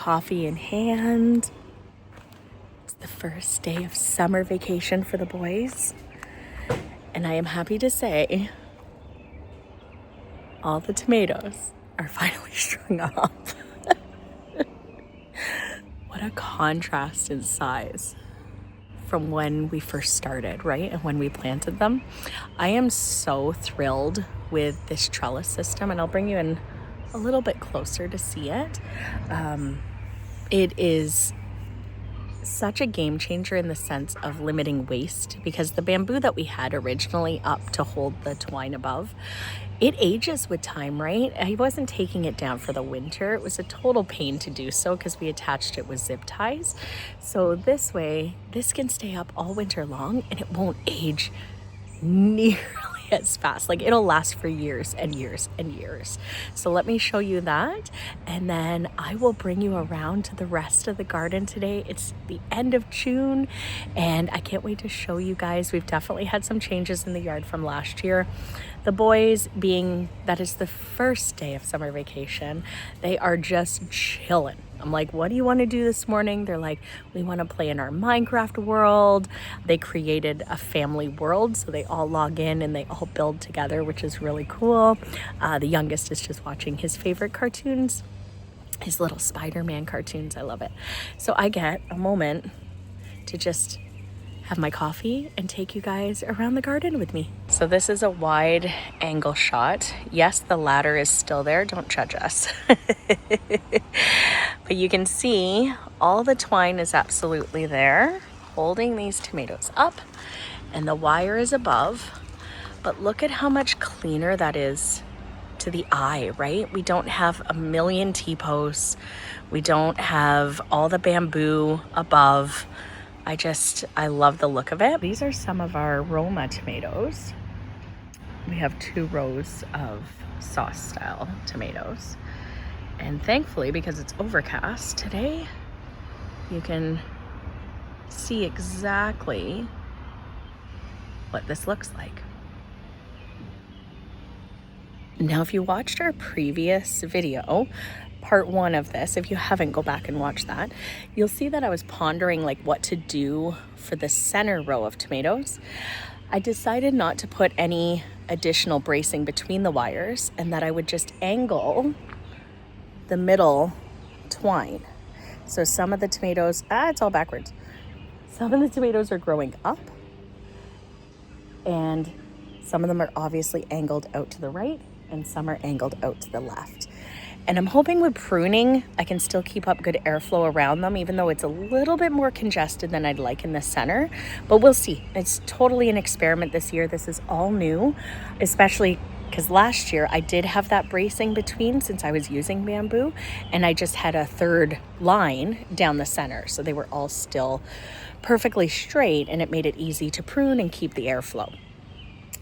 coffee in hand. It's the first day of summer vacation for the boys. And I am happy to say all the tomatoes are finally strung up. What a contrast in size from when we first started, right? And when we planted them. I am so thrilled with this trellis system, and I'll bring you in a little bit closer to see it. It is such a game changer in the sense of limiting waste, because the bamboo that we had originally up to hold the twine above, it ages with time, right? I wasn't taking it down for the winter. It was a total pain to do so because we attached it with zip ties. So this way, this can stay up all winter long and it won't age nearly as fast. Like, it'll last for years and years and years. So let me show you that, and then I will bring you around to the rest of the garden today. It's the end of June and I can't wait to show you guys. We've definitely had some changes in the yard from last year. The boys, being that is the first day of summer vacation, they are just chilling. I'm like, what do you want to do this morning? They're like, we want to play in our Minecraft world. They created a family world, so they all log in and they all build together, which is really cool. The youngest is just watching his favorite cartoons, his little Spider-Man cartoons. I love it. So I get a moment to just have my coffee and take you guys around the garden with me. So this is a wide angle shot. Yes, the ladder is still there. Don't judge us. But you can see all the twine is absolutely there, holding these tomatoes up, and the wire is above. But look at how much cleaner that is to the eye, right? We don't have a million T-posts. We don't have all the bamboo above. I love the look of it. These are some of our Roma tomatoes. We have 2 rows of sauce style tomatoes. And thankfully, because it's overcast today, you can see exactly what this looks like. Now, if you watched our previous video, part 1 of this, if you haven't, go back and watch that, you'll see that I was pondering like what to do for the center row of tomatoes. I decided not to put any additional bracing between the wires, and that I would just angle the middle twine. So some of the tomatoes, it's all backwards. Some of the tomatoes are growing up, and some of them are obviously angled out to the right, and some are angled out to the left. And I'm hoping with pruning, I can still keep up good airflow around them, even though it's a little bit more congested than I'd like in the center. But we'll see. It's totally an experiment this year. This is all new, especially because last year I did have that bracing between, since I was using bamboo, and I just had a 3rd line down the center. So they were all still perfectly straight, and it made it easy to prune and keep the airflow.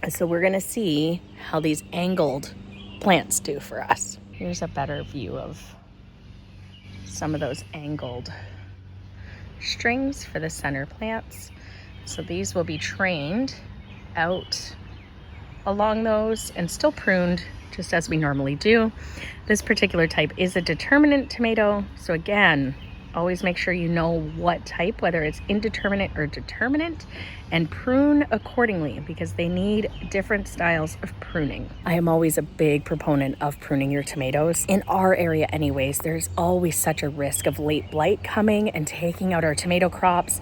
So we're gonna see how these angled plants do for us. Here's a better view of some of those angled strings for the center plants. So these will be trained out along those and still pruned just as we normally do. This particular type is a determinate tomato. So again, always make sure you know what type, whether it's indeterminate or determinate, and prune accordingly, because they need different styles of pruning. I am always a big proponent of pruning your tomatoes. In our area anyways, there's always such a risk of late blight coming and taking out our tomato crops.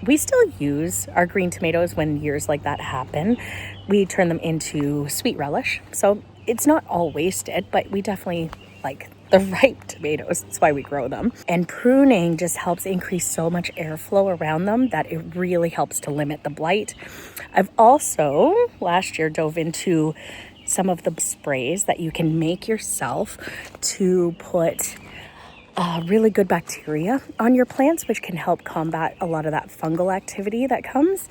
We still use our green tomatoes when years like that happen. We turn them into sweet relish. So it's not all wasted, but we definitely like the ripe tomatoes. That's why we grow them. And pruning just helps increase so much airflow around them that it really helps to limit the blight. I've also last year dove into some of the sprays that you can make yourself to put really good bacteria on your plants, which can help combat a lot of that fungal activity that comes.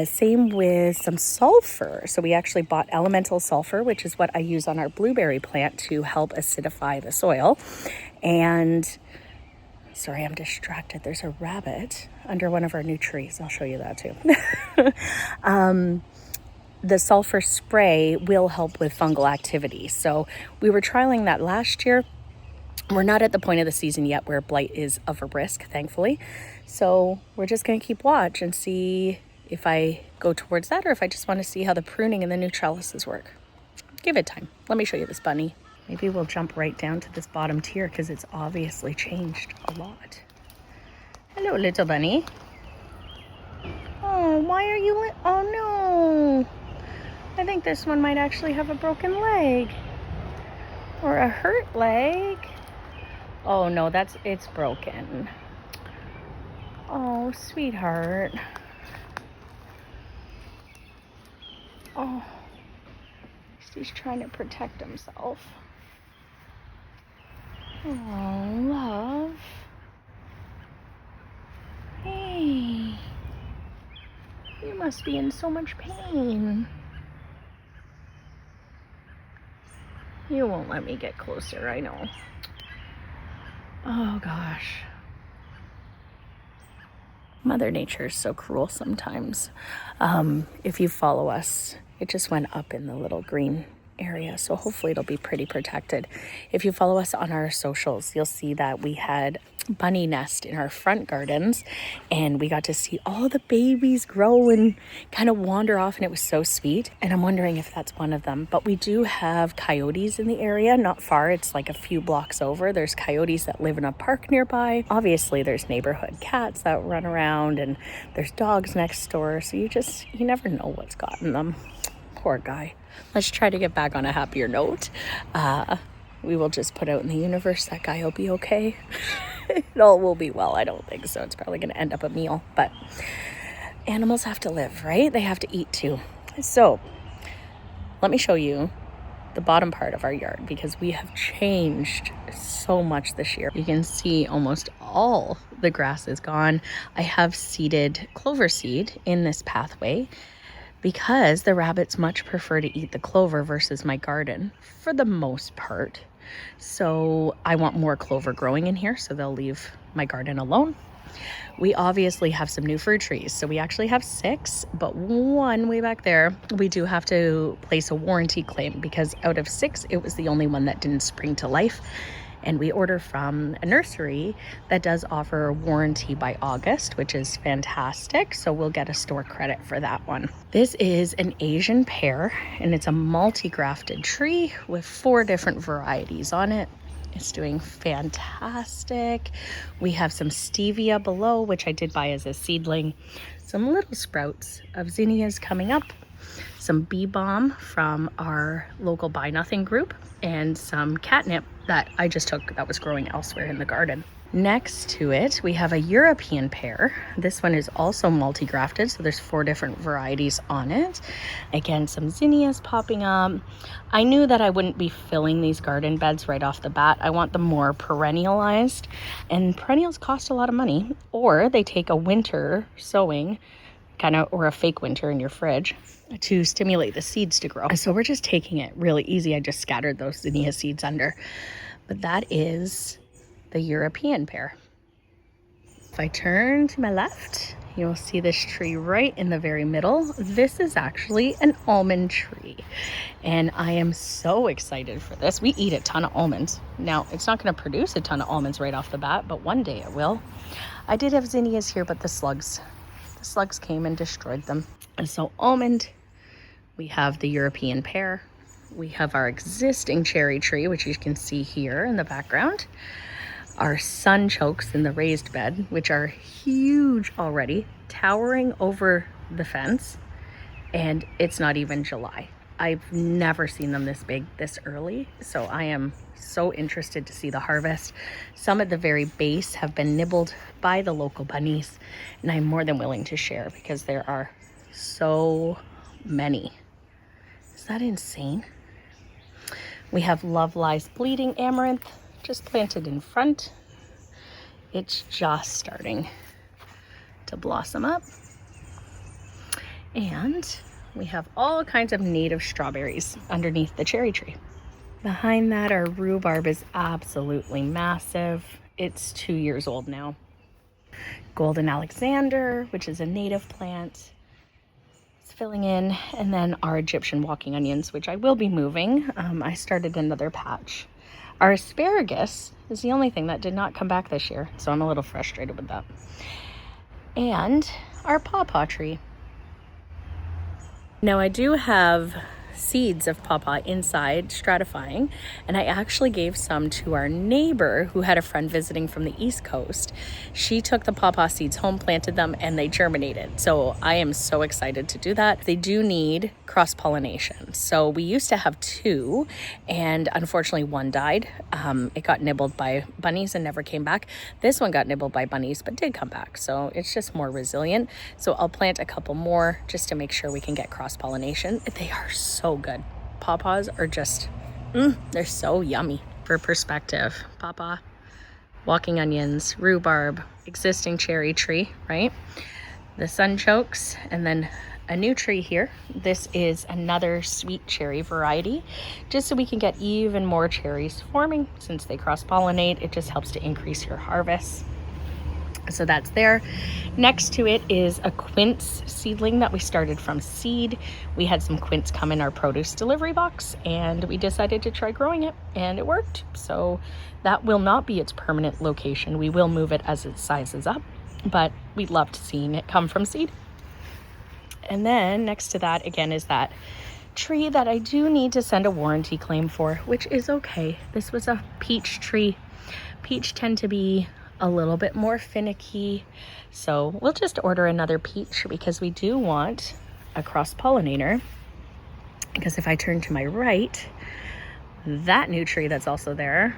Same with some sulfur. So we actually bought elemental sulfur, which is what I use on our blueberry plant to help acidify the soil. And sorry, I'm distracted. There's a rabbit under one of our new trees. I'll show you that too. The sulfur spray will help with fungal activity. So we were trialing that last year. We're not at the point of the season yet where blight is of a risk, thankfully. So we're just going to keep watch and see if I go towards that or if I just want to see how the pruning and the new trellises work. Give it time. Let me show you this bunny. Maybe we'll jump right down to this bottom tier because it's obviously changed a lot. Hello, little bunny. Oh, why are you... Oh, no. I think this one might actually have a broken leg. Or a hurt leg. Oh no, it's broken. Oh, sweetheart. Oh, he's trying to protect himself. Oh, love. Hey, you must be in so much pain. You won't let me get closer, I know. Oh gosh. Mother Nature is so cruel sometimes. If you follow us, it just went up in the little green area, so hopefully it'll be pretty protected. If you follow us on our socials, you'll see that we had bunny nest in our front gardens, and we got to see all the babies grow and kind of wander off, and it was so sweet. And I'm wondering if that's one of them. But we do have coyotes in the area, not far. It's like a few blocks over. There's coyotes that live in a park nearby. Obviously there's neighborhood cats that run around, and there's dogs next door, so you never know what's gotten them. Poor guy. Let's try to get back on a happier note. We will just put out in the universe that guy will be okay. It all will be well. I don't think so. It's probably going to end up a meal, but animals have to live, right? They have to eat too. So let me show you the bottom part of our yard because we have changed so much this year. You can see almost all the grass is gone. I have seeded clover seed in this pathway because the rabbits much prefer to eat the clover versus my garden for the most part. So I want more clover growing in here, so they'll leave my garden alone. We obviously have some new fruit trees. So we actually have 6, but one way back there, we do have to place a warranty claim because out of 6, it was the only one that didn't spring to life. And we order from a nursery that does offer a warranty by August, which is fantastic. So we'll get a store credit for that one. This is an Asian pear, and it's a multi-grafted tree with 4 different varieties on it. It's doing fantastic. We have some stevia below, which I did buy as a seedling. Some little sprouts of zinnias coming up. Some bee balm from our local Buy Nothing group, and some catnip that I just took that was growing elsewhere in the garden. Next to it, we have a European pear. This one is also multi-grafted, so there's 4 different varieties on it. Again, some zinnias popping up. I knew that I wouldn't be filling these garden beds right off the bat. I want them more perennialized, and perennials cost a lot of money, or they take a winter sowing, or a fake winter in your fridge to stimulate the seeds to grow. So we're just taking it really easy. I just scattered those zinnia seeds under. But that is the European pear. If I turn to my left, you'll see this tree right in the very middle. This is actually an almond tree, and I am so excited for this. We eat a ton of almonds. Now, it's not going to produce a ton of almonds right off the bat, but one day it will. I did have zinnias here, but the slugs came and destroyed them. And so almond, we have the European pear, we have our existing cherry tree, which you can see here in the background, our sunchokes in the raised bed, which are huge already, towering over the fence, and it's not even July. I've never seen them this big this early, so I am so interested to see the harvest. Some at the very base have been nibbled by the local bunnies, and I'm more than willing to share because there are so many. Is that insane? We have Love Lies Bleeding Amaranth just planted in front. It's just starting to blossom up. And we have all kinds of native strawberries underneath the cherry tree. Behind that, our rhubarb is absolutely massive. It's 2 years old now. Golden Alexander, which is a native plant, it's filling in. And then our Egyptian walking onions, which I will be moving. I started another patch. Our asparagus is the only thing that did not come back this year. So I'm a little frustrated with that. And our pawpaw tree. Now I do have seeds of pawpaw inside stratifying, and I actually gave some to our neighbor who had a friend visiting from the East Coast. She took the pawpaw seeds home, planted them, and they germinated. So I am so excited to do that. They do need cross-pollination. So we used to have 2, and unfortunately one died. It got nibbled by bunnies and never came back. This one got nibbled by bunnies but did come back. So it's just more resilient. So I'll plant a couple more just to make sure we can get cross-pollination. They are so good. Pawpaws are just, they're so yummy. For perspective, pawpaw, walking onions, rhubarb, existing cherry tree, right? The sunchokes, and then a new tree here. This is another sweet cherry variety, just so we can get even more cherries forming. Since they cross-pollinate, it just helps to increase your harvest. So that's there. Next to it is a quince seedling that we started from seed. We had some quince come in our produce delivery box, and we decided to try growing it, and it worked. So that will not be its permanent location. We will move it as it sizes up, but we loved seeing it come from seed. And then next to that again is that tree that I do need to send a warranty claim for, which is okay. This was a peach tree. Peach tend to be a little bit more finicky, so we'll just order another peach because we do want a cross-pollinator. Because if I turn to my right, that new tree that's also there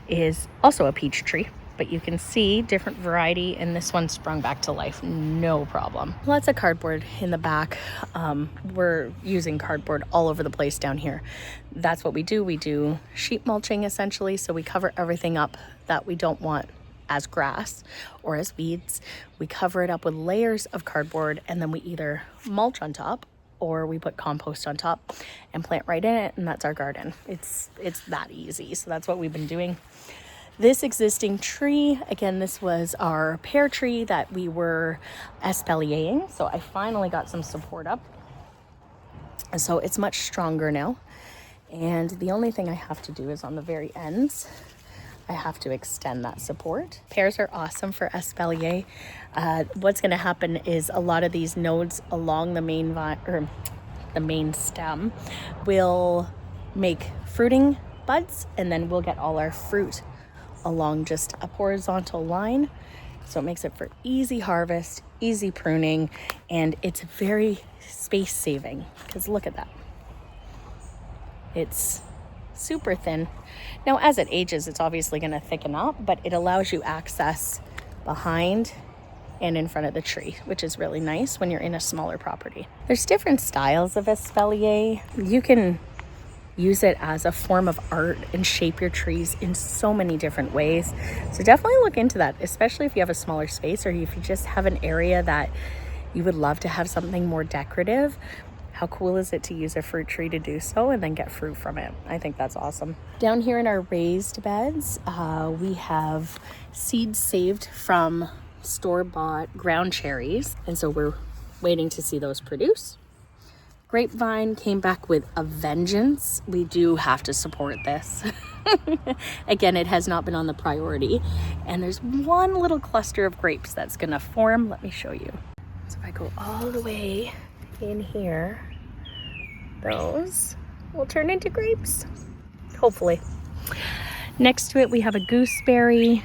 is also a peach tree, but you can see different variety, and this one sprung back to life, no problem. Lots of cardboard in the back. We're using cardboard all over the place down here. That's what we do. We do sheet mulching essentially, so we cover everything up that we don't want as grass or as weeds. We cover it up with layers of cardboard, and then we either mulch on top or we put compost on top and plant right in it, and that's our garden. It's that easy. So that's what we've been doing. This existing tree, again, this was our pear tree that we were espaliering. So I finally got some support up. So it's much stronger now. And the only thing I have to do is on the very ends, I have to extend that support. Pears are awesome for espalier. What's going to happen is a lot of these nodes along the main vine, or the main stem, will make fruiting buds, and then we'll get all our fruit along just a horizontal line. So it makes it for easy harvest, easy pruning, and it's very space saving, because look at that. It's super thin. Now, as it ages, it's obviously going to thicken up, but it allows you access behind and in front of the tree, which is really nice when you're in a smaller property. There's different styles of espalier. You can use it as a form of art and shape your trees in so many different ways. So definitely look into that, especially if you have a smaller space, or if you just have an area that you would love to have something more decorative. How cool is it to use a fruit tree to do so and then get fruit from it? I think that's awesome. Down here in our raised beds, we have seeds saved from store-bought ground cherries, and so we're waiting to see those produce. Grapevine came back with a vengeance. We do have to support this. Again, it has not been on the priority, and there's one little cluster of grapes that's gonna form. Let me show you. So if I go all the way in here, those will turn into grapes, hopefully. Next to it, we have a gooseberry,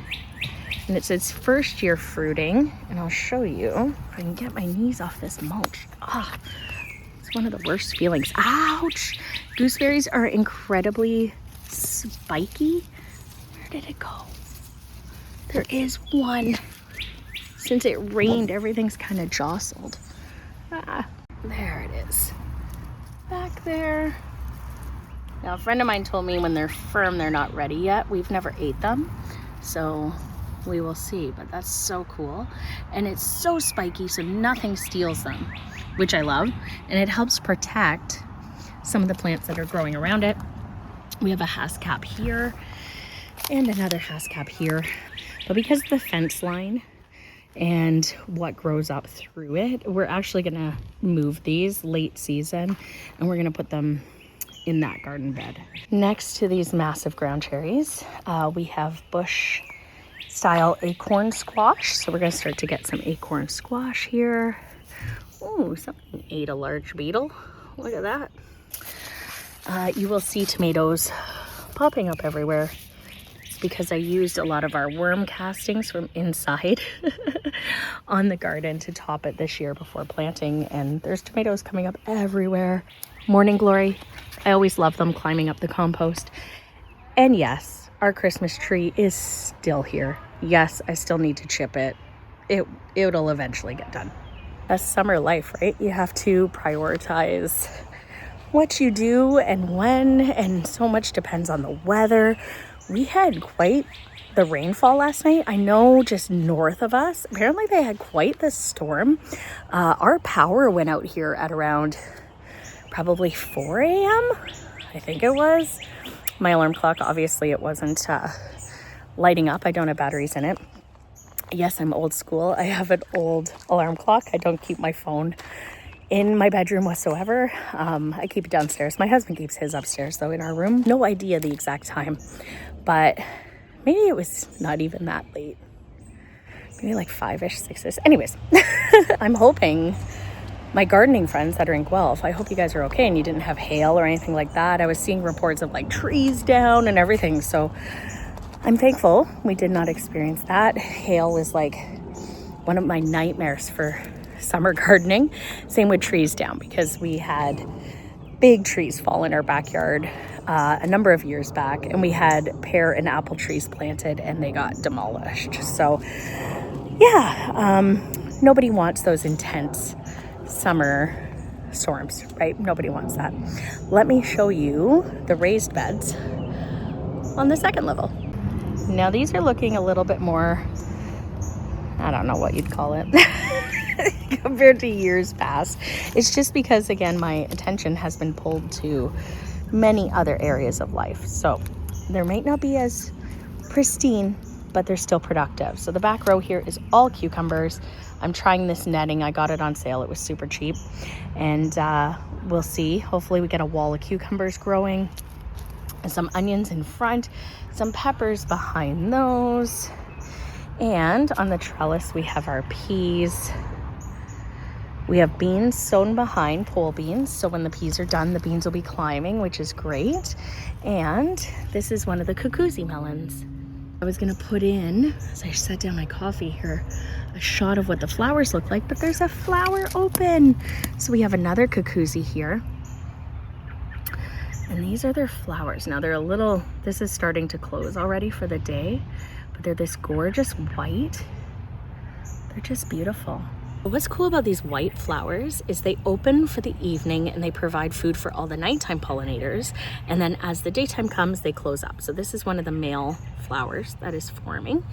and it says first year fruiting, and I'll show you if I can get my knees off this mulch. It's one of the worst feelings. Ouch! Gooseberries are incredibly spiky. Where did it go? There is one. Since it rained, everything's kind of jostled. There it is. Back there. Now, a friend of mine told me when they're firm, they're not ready yet. We've never ate them, so we will see, but that's so cool. And it's so spiky, so nothing steals them, which I love. And it helps protect some of the plants that are growing around it. We have a hascap here and another hascap here. But because of the fence line and what grows up through it, we're actually gonna move these late season, and we're gonna put them in that garden bed. Next to these massive ground cherries, we have bush style acorn squash. So we're gonna start to get some acorn squash here. Oh, something ate a large beetle. Look at that. You will see tomatoes popping up everywhere. It's because I used a lot of our worm castings from inside on the garden to top it this year before planting, and there's tomatoes coming up everywhere. Morning glory. I always love them climbing up the compost. And yes, our Christmas tree is still here. Yes, I still need to chip it. It'll eventually get done. That's summer life, right? You have to prioritize what you do and when, and so much depends on the weather. We had quite the rainfall last night. I know just north of us, apparently they had quite the storm. Our power went out here at around probably 4 a.m. I think it was. My alarm clock, obviously it wasn't lighting up. I don't have batteries in it. Yes, I'm old school. I have an old alarm clock. I don't keep my phone in my bedroom whatsoever. I keep it downstairs. My husband keeps his upstairs though in our room. No idea the exact time, but maybe it was not even that late. Maybe like 5-ish, 6-ish. Anyways, I'm hoping my gardening friends that are in Guelph, I hope you guys are okay and you didn't have hail or anything like that. I was seeing reports of like trees down and everything. So I'm thankful we did not experience that. Hail is like one of my nightmares for summer gardening. Same with trees down, because we had big trees fall in our backyard a number of years back, and we had pear and apple trees planted and they got demolished. So yeah, nobody wants those intense summer storms, right? Nobody wants that. Let me show you the raised beds on the second level. Now these are looking a little bit more, I don't know what you'd call it compared to years past. It's just because, again, my attention has been pulled to many other areas of life. So there might not be as pristine, but they're still productive. So the back row here is all cucumbers. I'm trying this netting. I got it on sale. It was super cheap. And we'll see. Hopefully we get a wall of cucumbers growing. And some onions in front. Some peppers behind those. And on the trellis, we have our peas. We have beans sown behind, pole beans. So when the peas are done, the beans will be climbing, which is great. And this is one of the cucuzzi melons. I was gonna put in, as I set down my coffee here, a shot of what the flowers look like, but there's a flower open. So we have another cucuzzi here. And these are their flowers. Now they're a little, this is starting to close already for the day, but they're this gorgeous white. They're just beautiful. What's cool about these white flowers is they open for the evening and they provide food for all the nighttime pollinators. And then as the daytime comes, they close up. So this is one of the male flowers that is forming.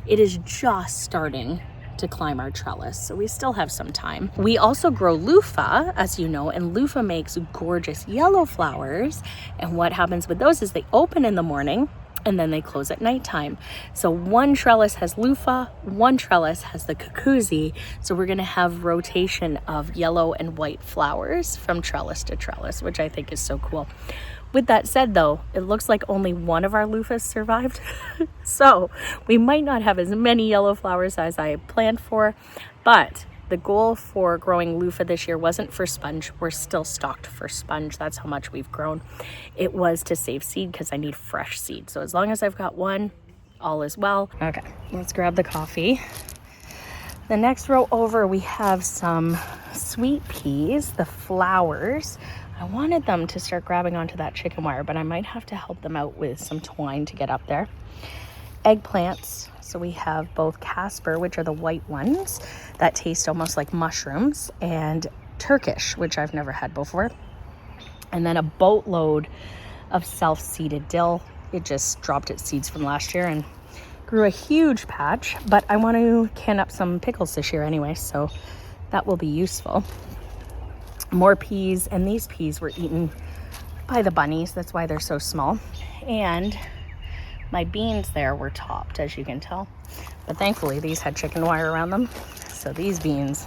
It is just starting to climb our trellis, so we still have some time. We also grow loofah, as you know, and loofah makes gorgeous yellow flowers. And what happens with those is they open in the morning and then they close at nighttime. So one trellis has loofah, one trellis has the cucuzzi. So we're gonna have rotation of yellow and white flowers from trellis to trellis, which I think is so cool. With that said though, it looks like only one of our loofahs survived. So we might not have as many yellow flowers as I planned for, but the goal for growing loofah this year wasn't for sponge. We're still stocked for sponge. That's how much we've grown. It was to save seed because I need fresh seed. So as long as I've got one, all is well. Okay, let's grab the coffee. The next row over, we have some sweet peas, the flowers. I wanted them to start grabbing onto that chicken wire, but I might have to help them out with some twine to get up there. Eggplants. So we have both Casper, which are the white ones that taste almost like mushrooms, and Turkish, which I've never had before. And then a boatload of self-seeded dill. It just dropped its seeds from last year and grew a huge patch, but I want to can up some pickles this year anyway, so that will be useful. More peas, and these peas were eaten by the bunnies. That's why they're so small. And my beans there were topped, as you can tell. But thankfully, these had chicken wire around them. So these beans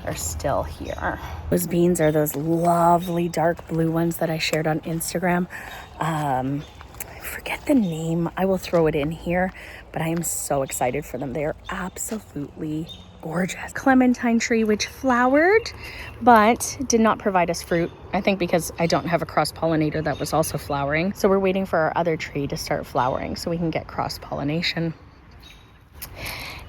are still here. Those beans are those lovely dark blue ones that I shared on Instagram. I forget the name. I will throw it in here, but I am so excited for them. They are absolutely gorgeous. Clementine tree, which flowered, but did not provide us fruit. I think because I don't have a cross-pollinator that was also flowering. So we're waiting for our other tree to start flowering so we can get cross-pollination.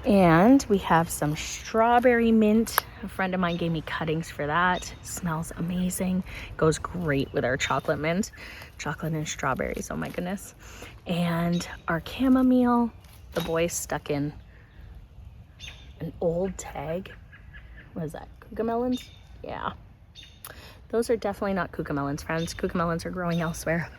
And we have some strawberry mint. A friend of mine gave me cuttings for that. Smells amazing. Goes great with our chocolate mint. Chocolate and strawberries, oh my goodness. And our chamomile, the boys stuck in an old tag. What is that, cucamelons? Yeah. Those are definitely not cucamelons, friends. Cucamelons are growing elsewhere.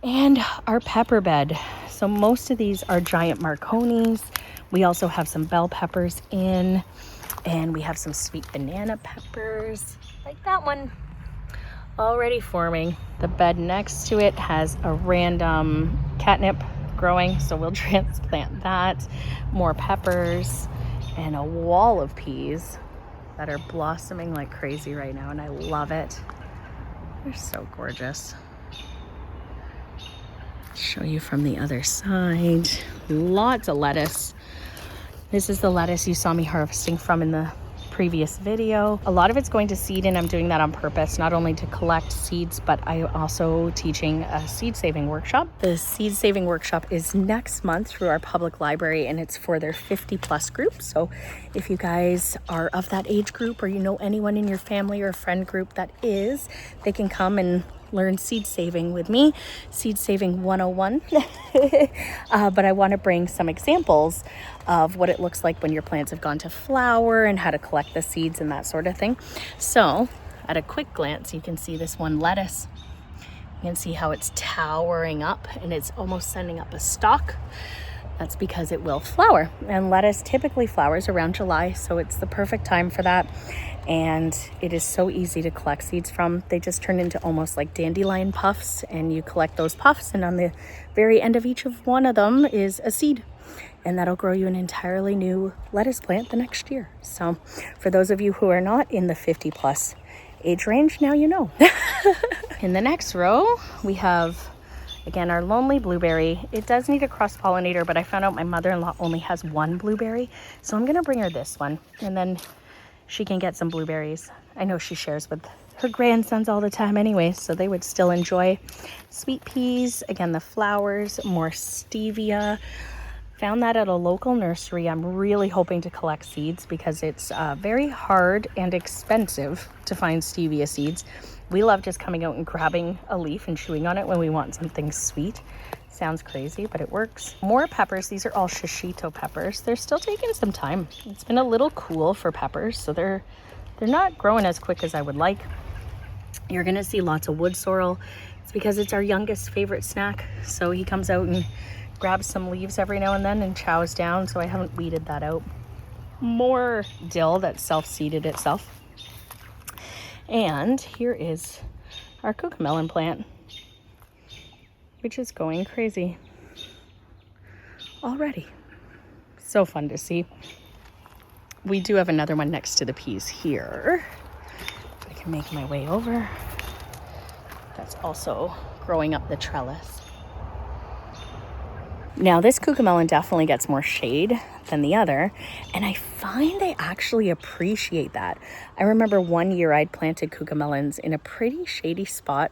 And our pepper bed. So most of these are giant Marconis. We also have some bell peppers in, and we have some sweet banana peppers, like that one, already forming. The bed next to it has a random catnip growing, so we'll transplant that. More peppers and a wall of peas that are blossoming like crazy right now, and I love it. They're so gorgeous. Show you from the other side. Lots of lettuce. This is the lettuce you saw me harvesting from in the previous video. A lot of it's going to seed, and I'm doing that on purpose, not only to collect seeds, but I'm also teaching a seed saving workshop. The seed saving workshop is next month through our public library, and it's for their 50+ group. So if you guys are of that age group, or you know anyone in your family or friend group that is, they can come and learn seed saving with me, seed saving 101. But I want to bring some examples of what it looks like when your plants have gone to flower and how to collect the seeds and that sort of thing. So at a quick glance, you can see this one lettuce. You can see how it's towering up and it's almost sending up a stalk. That's because it will flower, and lettuce typically flowers around July, so it's the perfect time for that. And it is so easy to collect seeds from. They just turn into almost like dandelion puffs, and you collect those puffs, and on the very end of each of one of them is a seed, and that'll grow you an entirely new lettuce plant the next year. So for those of you who are not in the 50+ age range, now you know. In the next row, we have, again, our lonely blueberry. It does need a cross-pollinator, but I found out my mother-in-law only has one blueberry, so I'm gonna bring her this one, and then she can get some blueberries. I know she shares with her grandsons all the time anyway, so they would still enjoy. Sweet peas, again, the flowers, more stevia. Found that at a local nursery. I'm really hoping to collect seeds because it's very hard and expensive to find stevia seeds. We love just coming out and grabbing a leaf and chewing on it when we want something sweet. Sounds crazy, but it works. More peppers. These are all shishito peppers. They're still taking some time. It's been a little cool for peppers, so they're not growing as quick as I would like. You're gonna see lots of wood sorrel. It's because it's our youngest favorite snack, so he comes out and grabs some leaves every now and then and chows down, so I haven't weeded that out. More dill that self-seeded itself. And here is our cucamelon plant, which is going crazy already. So fun to see. We do have another one next to the peas here. I can make my way over. That's also growing up the trellis. Now this cucamelon definitely gets more shade than the other, and I find they actually appreciate that. I remember one year I'd planted cucamelons in a pretty shady spot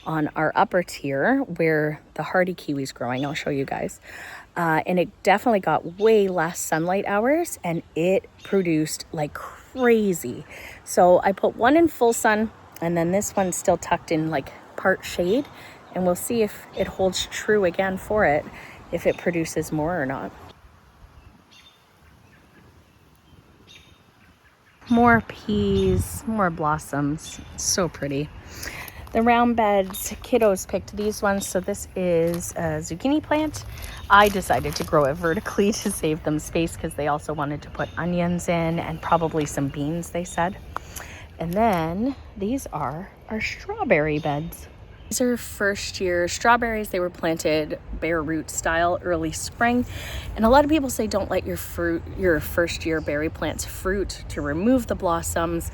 on our upper tier where the hardy kiwi's growing. I'll show you guys. And it definitely got way less sunlight hours, and it produced like crazy. So I put one in full sun, and then this one's still tucked in like part shade, and we'll see if it holds true again for it, if it produces more or not. More peas, more blossoms. It's so pretty. The round beds, kiddos picked these ones. So this is a zucchini plant. I decided to grow it vertically to save them space because they also wanted to put onions in and probably some beans, they said. And then these are our strawberry beds. These are first year strawberries. They were planted bare root style early spring. And a lot of people say don't let your first year berry plants fruit to remove the blossoms.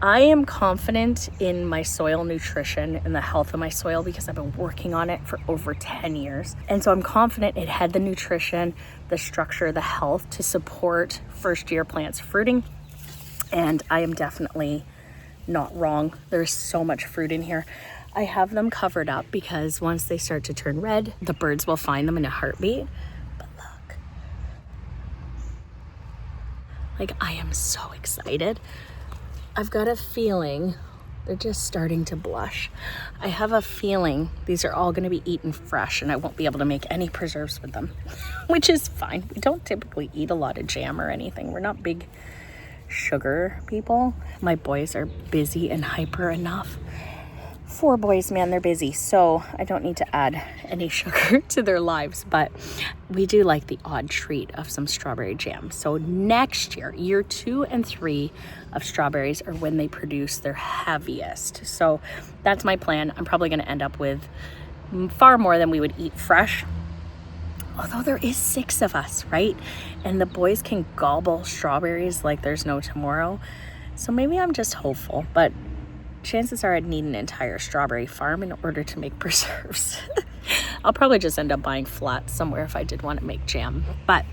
I am confident in my soil nutrition and the health of my soil because I've been working on it for over 10 years. And so I'm confident it had the nutrition, the structure, the health to support first year plants fruiting. And I am definitely not wrong. There's so much fruit in here. I have them covered up because once they start to turn red, the birds will find them in a heartbeat. But look, like, I am so excited. I've got a feeling they're just starting to blush. I have a feeling these are all going to be eaten fresh and I won't be able to make any preserves with them, which is fine. We don't typically eat a lot of jam or anything. We're not big sugar people. My boys are busy and hyper enough. 4 boys, man, they're busy, so I don't need to add any sugar to their lives, but we do like the odd treat of some strawberry jam. So next year, year 2 and 3 of strawberries are when they produce their heaviest. So that's my plan. I'm probably going to end up with far more than we would eat fresh. Although there is 6 of us, right? And the boys can gobble strawberries like there's no tomorrow. So maybe I'm just hopeful, but chances are I'd need an entire strawberry farm in order to make preserves. I'll probably just end up buying flats somewhere if I did want to make jam. But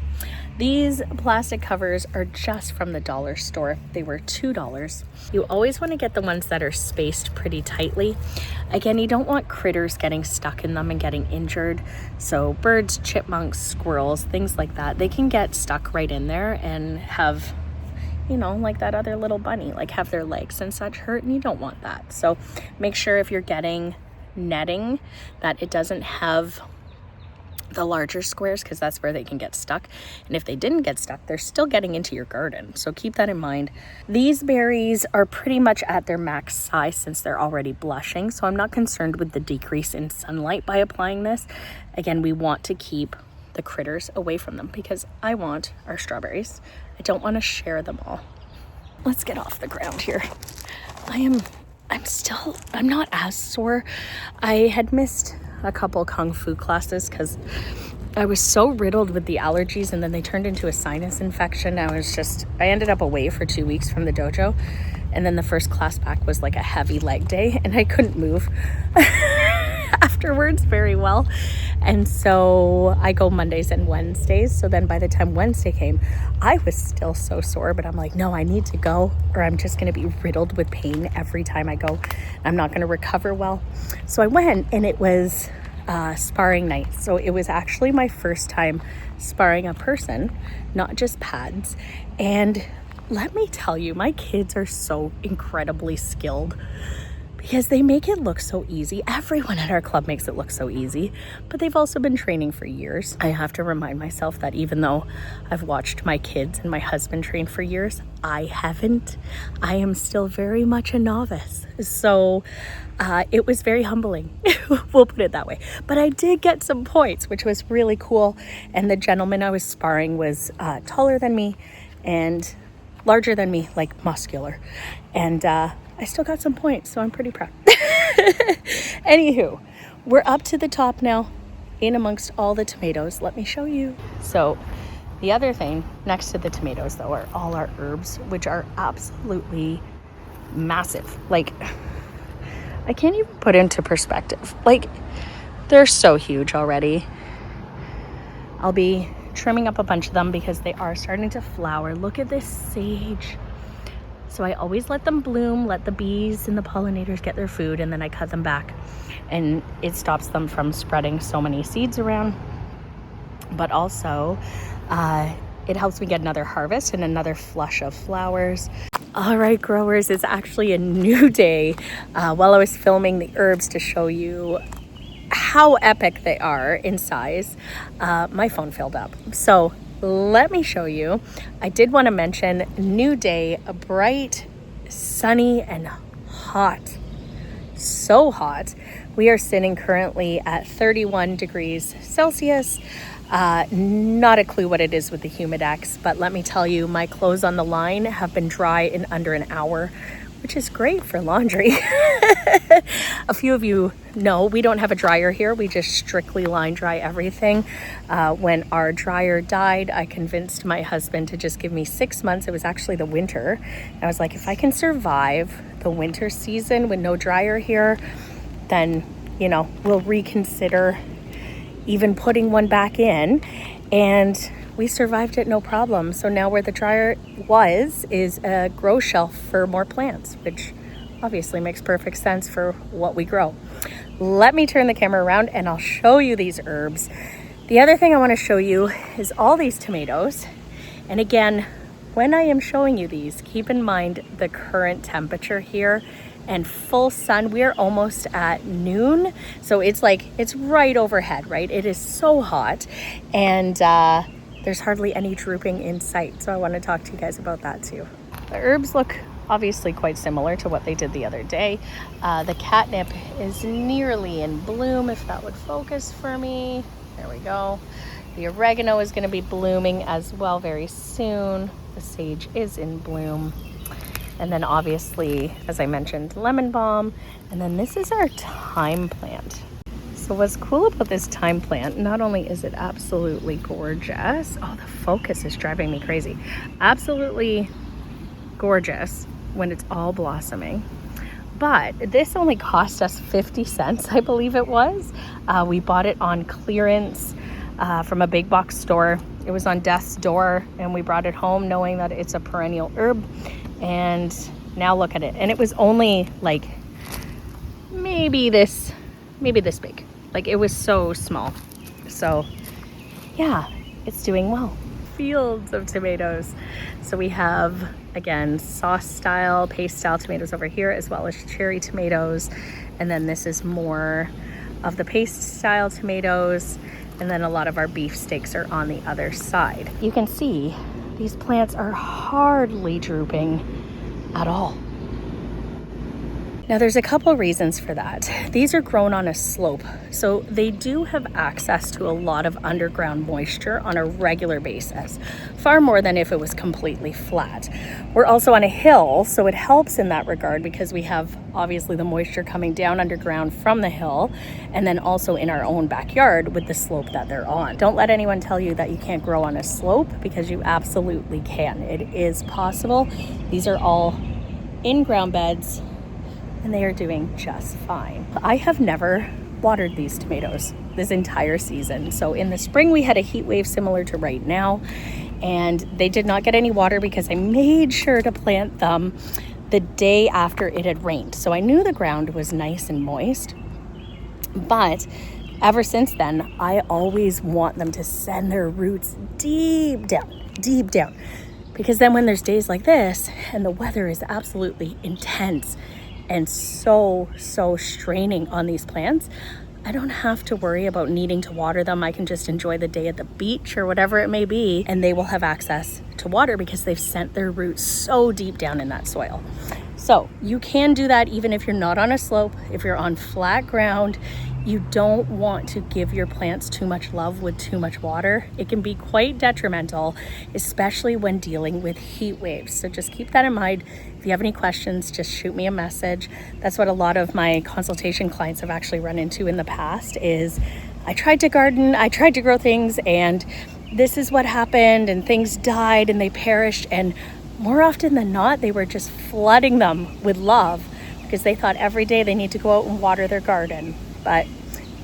these plastic covers are just from the dollar store. They were $2. You always want to get the ones that are spaced pretty tightly. Again, you don't want critters getting stuck in them and getting injured. So birds, chipmunks, squirrels, things like that, they can get stuck right in there and have, you know, like that other little bunny, like have their legs and such hurt, and you don't want that. So make sure if you're getting netting that it doesn't have the larger squares, because that's where they can get stuck. And if they didn't get stuck, they're still getting into your garden. So keep that in mind. These berries are pretty much at their max size since they're already blushing. So I'm not concerned with the decrease in sunlight by applying this. Again, we want to keep the critters away from them because I want our strawberries. I don't want to share them all. Let's get off the ground here. I'm not as sore. I had missed a couple kung fu classes because I was so riddled with the allergies, and then they turned into a sinus infection. I ended up away for 2 weeks from the dojo, and then the first class back was like a heavy leg day, and I couldn't move afterwards very well. And so I go Mondays and Wednesdays. So then by the time Wednesday came, I was still so sore, but I'm like, no, I need to go or I'm just going to be riddled with pain every time I go. I'm not going to recover well. So I went, and it was sparring night. So it was actually my first time sparring a person, not just pads. And let me tell you, my kids are so incredibly skilled because they make it look so easy. Everyone at our club makes it look so easy, but they've also been training for years. I have to remind myself that even though I've watched my kids and my husband train for years, I haven't. I am still very much a novice. So it was very humbling, we'll put it that way. But I did get some points, which was really cool. And the gentleman I was sparring was taller than me and larger than me, like muscular. And I still got some points, so I'm pretty proud. Anywho, we're up to the top now, in amongst all the tomatoes. Let me show you. So the other thing next to the tomatoes, though, are all our herbs, which are absolutely massive. Like, I can't even put into perspective. Like, they're so huge already. I'll be trimming up a bunch of them because they are starting to flower. Look at this sage. So I always let them bloom, let the bees and the pollinators get their food, and then I cut them back. And it stops them from spreading so many seeds around. But also, it helps me get another harvest and another flush of flowers. All right, growers, it's actually a new day. While I was filming the herbs to show you how epic they are in size, my phone filled up. So let me show you. I did want to mention new day, a bright, sunny, and hot. So hot. We are sitting currently at 31 degrees Celsius. Not a clue what it is with the Humidex, but let me tell you, my clothes on the line have been dry in under an hour, which is great for laundry. A few of you know we don't have a dryer here. We just strictly line dry everything. When our dryer died, I convinced my husband to just give me 6 months. It was actually the winter. I was like, if I can survive the winter season with no dryer here, then, you know, we'll reconsider even putting one back in. And we survived it no problem. So now where the dryer was is a grow shelf for more plants, which obviously makes perfect sense for what we grow. Let me turn the camera around and I'll show you these herbs. The other thing I want to show you is all these tomatoes. And again, when I am showing you these, keep in mind the current temperature here and full sun. We are almost at noon. So it's like, it's right overhead, right? It is so hot. And there's hardly any drooping in sight. So I want to talk to you guys about that too. The herbs look obviously quite similar to what they did the other day. The catnip is nearly in bloom, if that would focus for me. There we go. The oregano is going to be blooming as well very soon. The sage is in bloom. And then obviously, as I mentioned, lemon balm. And then this is our thyme plant. So what's cool about this thyme plant, not only is it absolutely gorgeous, oh, the focus is driving me crazy. Absolutely gorgeous when it's all blossoming. But this only cost us 50 cents, I believe it was. We bought it on clearance from a big box store. It was on death's door and we brought it home knowing that it's a perennial herb. And now look at it. And it was only like maybe this big. Like it was so small. So yeah, it's doing well. Fields of tomatoes. So we have, again, sauce style, paste style tomatoes over here, as well as cherry tomatoes. And then this is more of the paste style tomatoes. And then a lot of our beef steaks are on the other side. You can see these plants are hardly drooping at all. Now there's a couple reasons for that. These are grown on a slope, so they do have access to a lot of underground moisture on a regular basis, far more than if it was completely flat. We're also on a hill, so it helps in that regard because we have obviously the moisture coming down underground from the hill, and then also in our own backyard with the slope that they're on. Don't let anyone tell you that you can't grow on a slope, because you absolutely can. It is possible. These are all in-ground beds, and they are doing just fine. I have never watered these tomatoes this entire season. So in the spring, we had a heat wave similar to right now, and they did not get any water because I made sure to plant them the day after it had rained. So I knew the ground was nice and moist, but ever since then, I always want them to send their roots deep down. Because then when there's days like this and the weather is absolutely intense and so straining on these plants, I don't have to worry about needing to water them. I can just enjoy the day at the beach or whatever it may be, and they will have access to water because they've sent their roots so deep down in that soil. So you can do that even if you're not on a slope. If you're on flat ground, you don't want to give your plants too much love with too much water. It can be quite detrimental, especially when dealing with heat waves. So just keep that in mind. If you have any questions, just shoot me a message. That's what a lot of my consultation clients have actually run into in the past is, I tried to garden, I tried to grow things, and this is what happened, and things died and they perished. And more often than not, they were just flooding them with love because they thought every day they need to go out and water their garden. But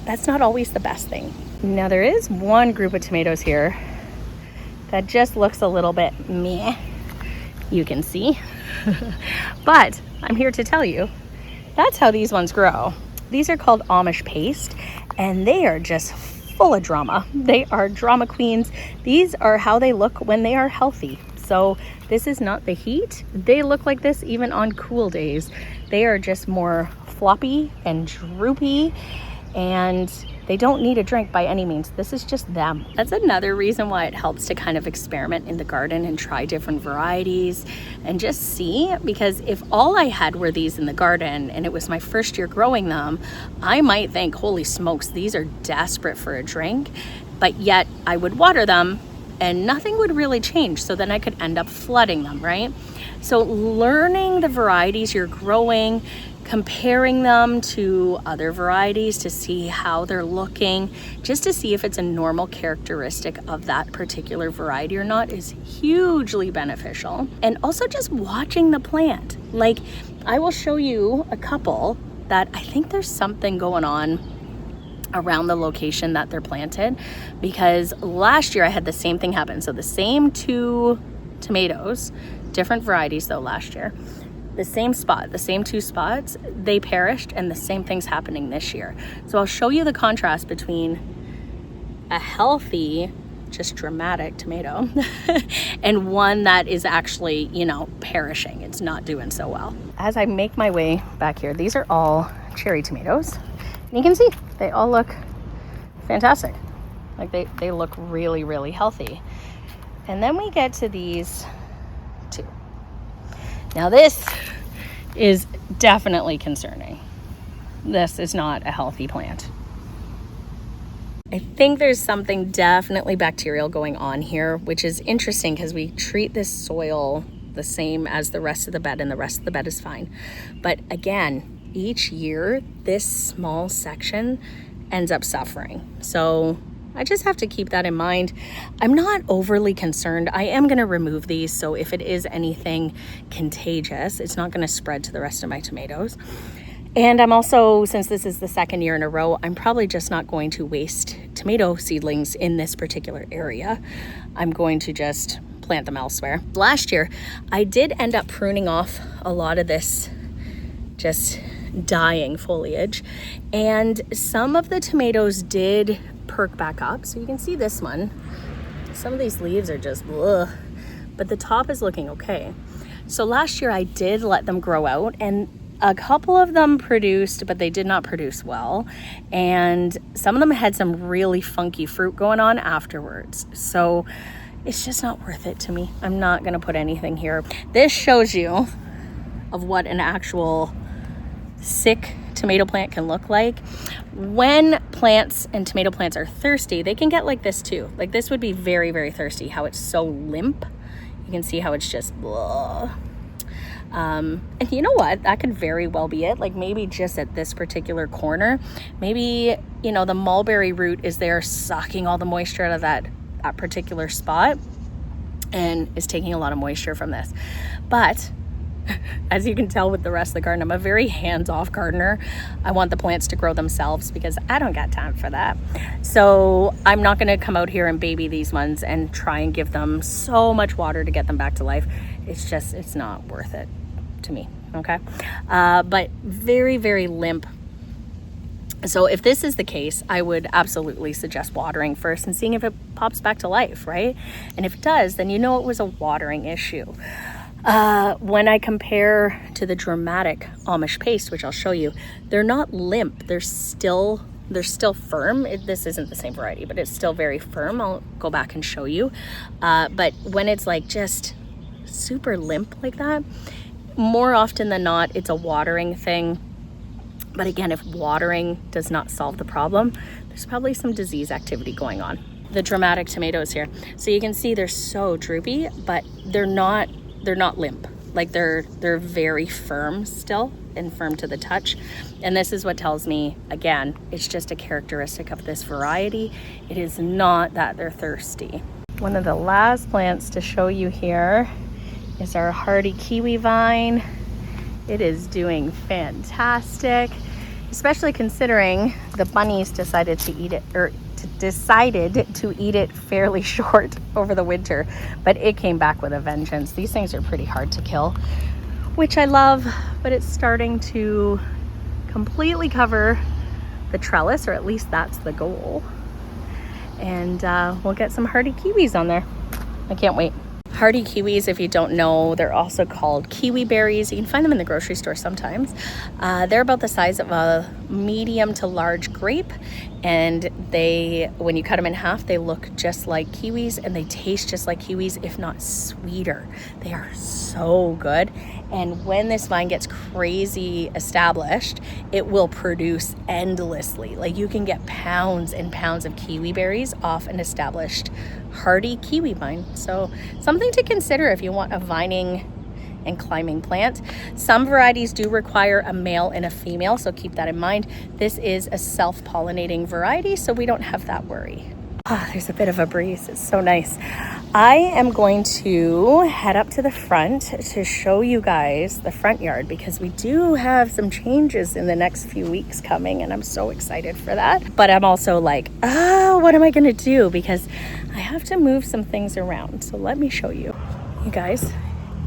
that's not always the best thing. Now there is one group of tomatoes here that just looks a little bit meh, you can see. But I'm here to tell you, that's how these ones grow. These are called Amish paste, and they are just full of drama. They are drama queens. These are how they look when they are healthy. So this is not the heat. They look like this even on cool days. They are just more floppy and droopy, and they don't need a drink by any means. This is just them. That's another reason why it helps to kind of experiment in the garden and try different varieties and just see, because if all I had were these in the garden and it was my first year growing them, I might think, holy smokes, these are desperate for a drink, but yet I would water them and nothing would really change. So then I could end up flooding them, right? So learning the varieties you're growing, comparing them to other varieties to see how they're looking, just to see if it's a normal characteristic of that particular variety or not, is hugely beneficial. And also just watching the plant. Like, I will show you a couple that I think there's something going on around the location that they're planted, because last year I had the same thing happen. So the same 2 tomatoes, different varieties though last year, the same spot, the same 2 spots, they perished, and the same thing's happening this year. So I'll show you the contrast between a healthy, just dramatic tomato and one that is actually, you know, perishing. It's not doing so well. As I make my way back here, these are all cherry tomatoes. And you can see they all look fantastic. Like they look really, really healthy. And then we get to these 2. Now this is definitely concerning. This is not a healthy plant. I think there's something definitely bacterial going on here, which is interesting because we treat this soil the same as the rest of the bed, and the rest of the bed is fine. But again, each year, this small section ends up suffering. So I just have to keep that in mind. I'm not overly concerned. I am going to remove these, so if it is anything contagious, it's not going to spread to the rest of my tomatoes. And I'm also, since this is the 2nd year in a row, I'm probably just not going to waste tomato seedlings in this particular area. I'm going to just plant them elsewhere. Last year, I did end up pruning off a lot of this just dying foliage, and some of the tomatoes did perk back up. So you can see this one, some of these leaves are just ugh, but the top is looking okay. So last year I did let them grow out, and a couple of them produced, but they did not produce well, and some of them had some really funky fruit going on afterwards. So it's just not worth it to me. I'm not going to put anything here. This shows you of what an actual sick tomato plant can look like. When plants and tomato plants are thirsty, they can get like this too. Like this would be very, very thirsty, how it's so limp. You can see how it's just blah. And you know what, that could very well be it. Like maybe just at this particular corner, maybe, you know, the mulberry root is there sucking all the moisture out of that particular spot and is taking a lot of moisture from this. But as you can tell with the rest of the garden, I'm a very hands-off gardener. I want the plants to grow themselves because I don't got time for that. So I'm not going to come out here and baby these ones and try and give them so much water to get them back to life. It's not worth it to me, okay? But very, very limp. So if this is the case, I would absolutely suggest watering first and seeing if it pops back to life, right? And if it does, then you know it was a watering issue. When I compare to the dramatic Amish paste, which I'll show you, they're not limp. They're still firm. This isn't the same variety, but it's still very firm. I'll go back and show you. But when it's like just super limp like that, more often than not, it's a watering thing. But again, if watering does not solve the problem, there's probably some disease activity going on. The dramatic tomatoes here. So you can see they're so droopy, but they're not limp. Like they're very firm still and firm to the touch. And this is what tells me, again, it's just a characteristic of this variety. It is not that they're thirsty. One of the last plants to show you here is our hardy kiwi vine. It is doing fantastic, especially considering the bunnies decided to eat it fairly short over the winter, but it came back with a vengeance. These things are pretty hard to kill, which I love, but it's starting to completely cover the trellis, or at least that's the goal. And we'll get some hardy kiwis on there. I can't wait. Hardy kiwis, if you don't know, they're also called kiwi berries. You can find them in the grocery store sometimes. They're about the size of a medium to large grape, and when you cut them in half, they look just like kiwis, and they taste just like kiwis, if not sweeter. They are so good. And when this vine gets crazy established, it will produce endlessly. Like you can get pounds and pounds of kiwi berries off an established hardy kiwi vine. So something to consider if you want a vining and climbing plant. Some varieties do require a male and a female, so keep that in mind. This is a self-pollinating variety, so we don't have that worry. There's a bit of a breeze. It's so nice. I am going to head up to the front to show you guys the front yard, because we do have some changes in the next few weeks coming, and I'm so excited for that. But I'm also like, what am I gonna do? Because I have to move some things around. So let me show you. You guys,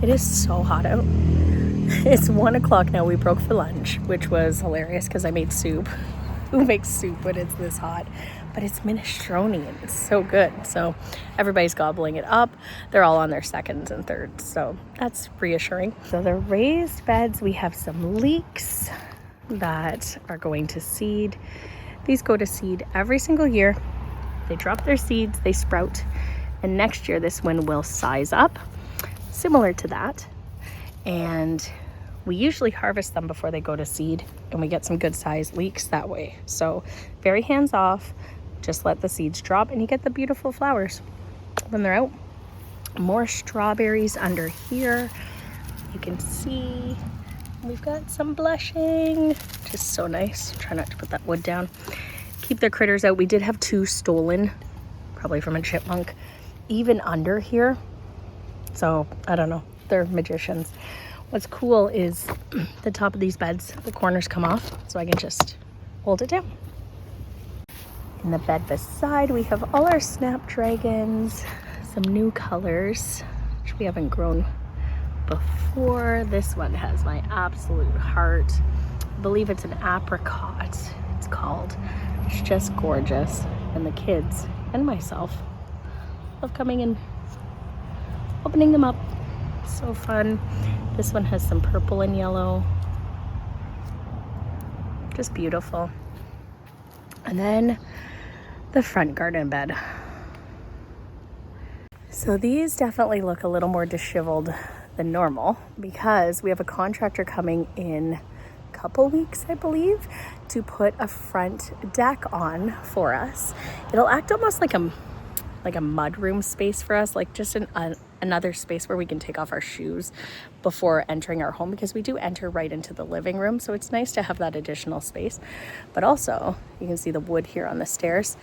it is so hot out. It's 1 o'clock now. We broke for lunch, which was hilarious because I made soup. Who makes soup when it's this hot? But it's minestrone and it's so good. So everybody's gobbling it up. They're all on their seconds and thirds. So that's reassuring. So the raised beds, we have some leeks that are going to seed. These go to seed every single year. They drop their seeds, they sprout. And next year, this one will size up, similar to that. And we usually harvest them before they go to seed, and we get some good sized leeks that way. So very hands off. Just let the seeds drop and you get the beautiful flowers when they're out. More strawberries under here. You can see we've got some blushing. Just so nice. Try not to put that wood down. Keep the critters out. We did have 2 stolen, probably from a chipmunk, even under here. So I don't know. They're magicians. What's cool is the top of these beds, the corners come off, so I can just hold it down. In the bed beside, we have all our snapdragons, some new colors, which we haven't grown before. This one has my absolute heart. I believe it's an apricot, it's called. It's just gorgeous. And the kids and myself love coming and opening them up. So fun. This one has some purple and yellow. Just beautiful. And then the front garden bed. So these definitely look a little more disheveled than normal because we have a contractor coming in a couple weeks, I believe, to put a front deck on for us. It'll act almost like a mud room space for us, like just another space where we can take off our shoes before entering our home, because we do enter right into the living room. So it's nice to have that additional space. But also, you can see the wood here on the stairs.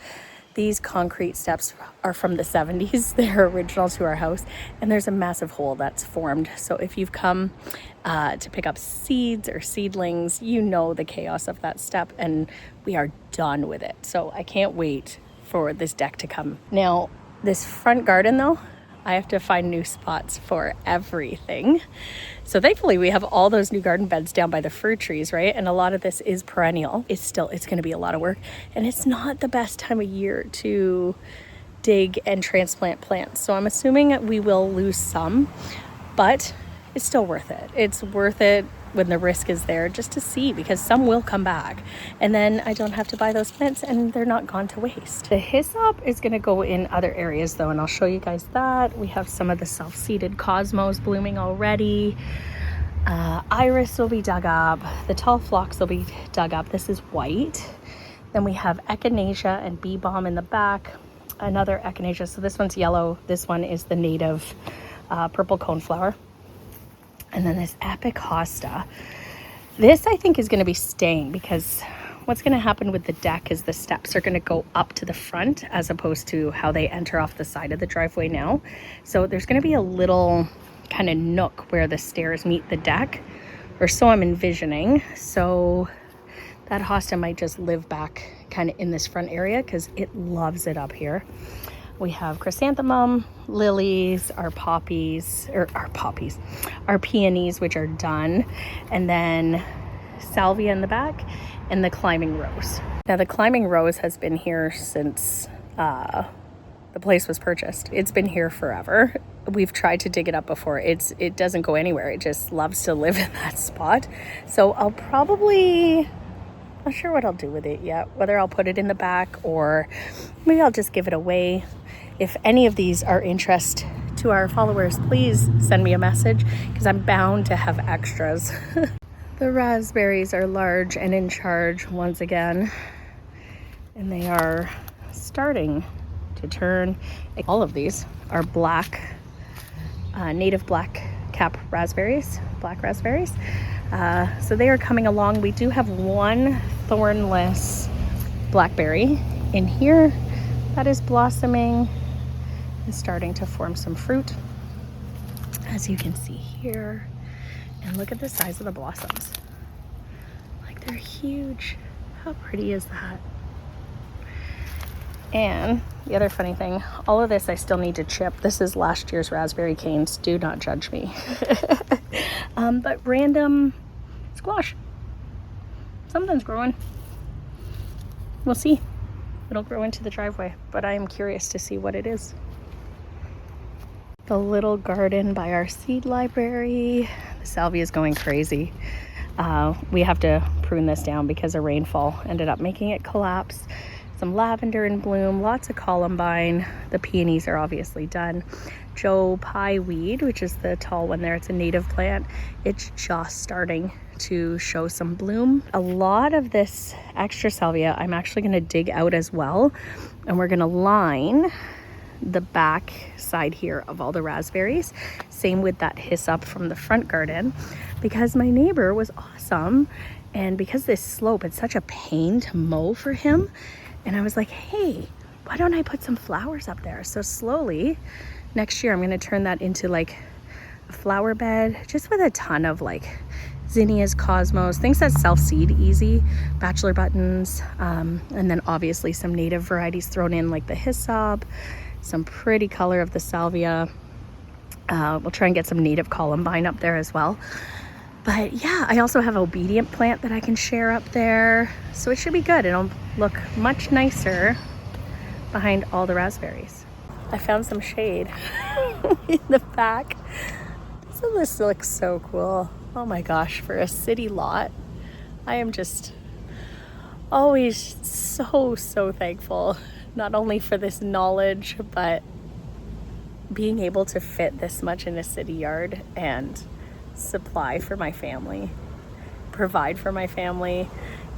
These concrete steps are from the 70s. They're original to our house. And there's a massive hole that's formed. So if you've come to pick up seeds or seedlings, you know the chaos of that step. And we are done with it. So I can't wait for this deck to come. Now, this front garden though, I have to find new spots for everything. So thankfully we have all those new garden beds down by the fruit trees, right? And a lot of this is perennial. It's gonna be a lot of work. And it's not the best time of year to dig and transplant plants. So I'm assuming we will lose some, but it's still worth it. It's worth it when the risk is there, just to see, because some will come back and then I don't have to buy those plants and they're not gone to waste. The hyssop is going to go in other areas though, and I'll show you guys that. We have some of the self-seeded cosmos blooming already. Iris will be dug up. The tall phlox will be dug up. This is white. Then we have echinacea and bee balm in the back. Another echinacea. So this one's yellow. This one is the native purple coneflower. And then this epic hosta. This I think is going to be staying, because what's going to happen with the deck is the steps are going to go up to the front as opposed to how they enter off the side of the driveway now. So there's going to be a little kind of nook where the stairs meet the deck, or so I'm envisioning. So that hosta might just live back kind of in this front area because it loves it up here. We have chrysanthemum, lilies, our peonies, which are done, and then salvia in the back, and the climbing rose. Now the climbing rose has been here since the place was purchased. It's been here forever. We've tried to dig it up before. It doesn't go anywhere. It just loves to live in that spot. So I'll probably, not sure what I'll do with it yet, whether I'll put it in the back or maybe I'll just give it away. If any of these are interest to our followers, please send me a message because I'm bound to have extras. The raspberries are large and in charge once again, and they are starting to turn. All of these are black, native black cap raspberries, black raspberries. So they are coming along. We do have one thornless blackberry in here that is blossoming and starting to form some fruit, as you can see here. And look at the size of the blossoms. Like, they're huge. How pretty is that? And the other funny thing, all of this I still need to chip. This is last year's raspberry canes. Do not judge me. But random squash. Something's growing. We'll see. It'll grow into the driveway, but I am curious to see what it is. The little garden by our seed library. The salvia is going crazy. We have to prune this down because a rainfall ended up making it collapse. Some lavender in bloom, lots of columbine. The peonies are obviously done. Joe Pye weed, which is the tall one there, it's a native plant. It's just starting to show some bloom. A lot of this extra salvia I'm actually going to dig out as well, and we're going to line the back side here of all the raspberries. Same with that hyssop from the front garden, because my neighbor was awesome, and because this slope, it's such a pain to mow for him. And I was like, hey, why don't I put some flowers up there? So slowly, next year, I'm going to turn that into like a flower bed, just with a ton of like zinnias, cosmos, things that self-seed easy, bachelor buttons, and then obviously some native varieties thrown in, like the hyssop, some pretty color of the salvia. We'll try and get some native columbine up there as well. But yeah, I also have obedient plant that I can share up there. So it should be good. It'll look much nicer behind all the raspberries. I found some shade in the back. So this looks so cool. Oh my gosh, for a city lot, I am just always so thankful, not only for this knowledge, but being able to fit this much in a city yard and supply for my family, provide for my family,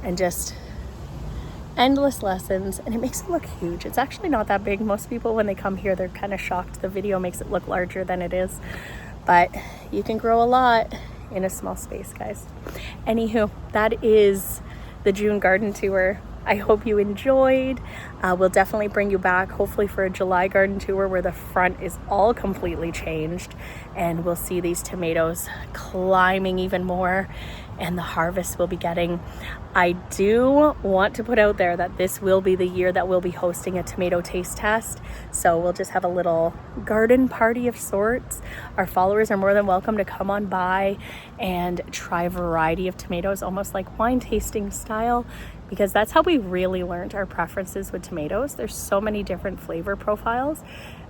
and just endless lessons. And it makes it look huge. It's actually not that big. Most people, when they come here, they're kind of shocked. The video makes it look larger than it is, but you can grow a lot in a small space, guys. Anywho, that is the June garden tour. I hope you enjoyed. We'll definitely bring you back, hopefully for a July garden tour where the front is all completely changed, and we'll see these tomatoes climbing even more, and the harvest we'll be getting. I do want to put out there that this will be the year that we'll be hosting a tomato taste test. So we'll just have a little garden party of sorts. Our followers are more than welcome to come on by and try a variety of tomatoes, almost like wine tasting style, because that's how we really learned our preferences with tomatoes. There's so many different flavor profiles,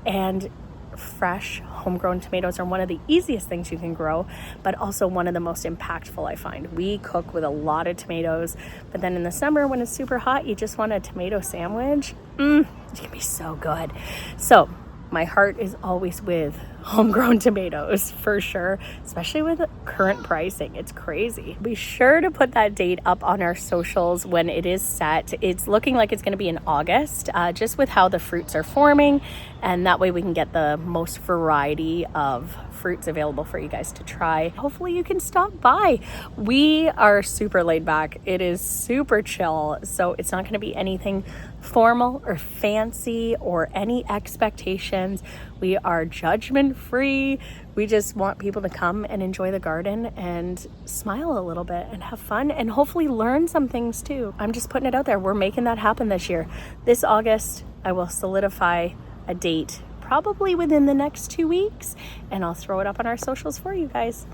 and fresh homegrown tomatoes are one of the easiest things you can grow, but also one of the most impactful, I find. We cook with a lot of tomatoes, but then in the summer when it's super hot, you just want a tomato sandwich. It can be so good. So my heart is always with homegrown tomatoes for sure, especially with current pricing. It's crazy. Be sure to put that date up on our socials when it is set. It's looking like it's going to be in August, just with how the fruits are forming, and that way we can get the most variety of fruits available for you guys to try. Hopefully you can stop by. We are super laid back. It is super chill, so it's not going to be anything formal or fancy or any expectations. We are judgment free. We just want people to come and enjoy the garden and smile a little bit and have fun and hopefully learn some things too. I'm just putting it out there. We're making that happen this year. This August, I will solidify a date probably within the next 2 weeks, and I'll throw it up on our socials for you guys.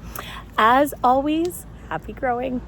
As always, happy growing.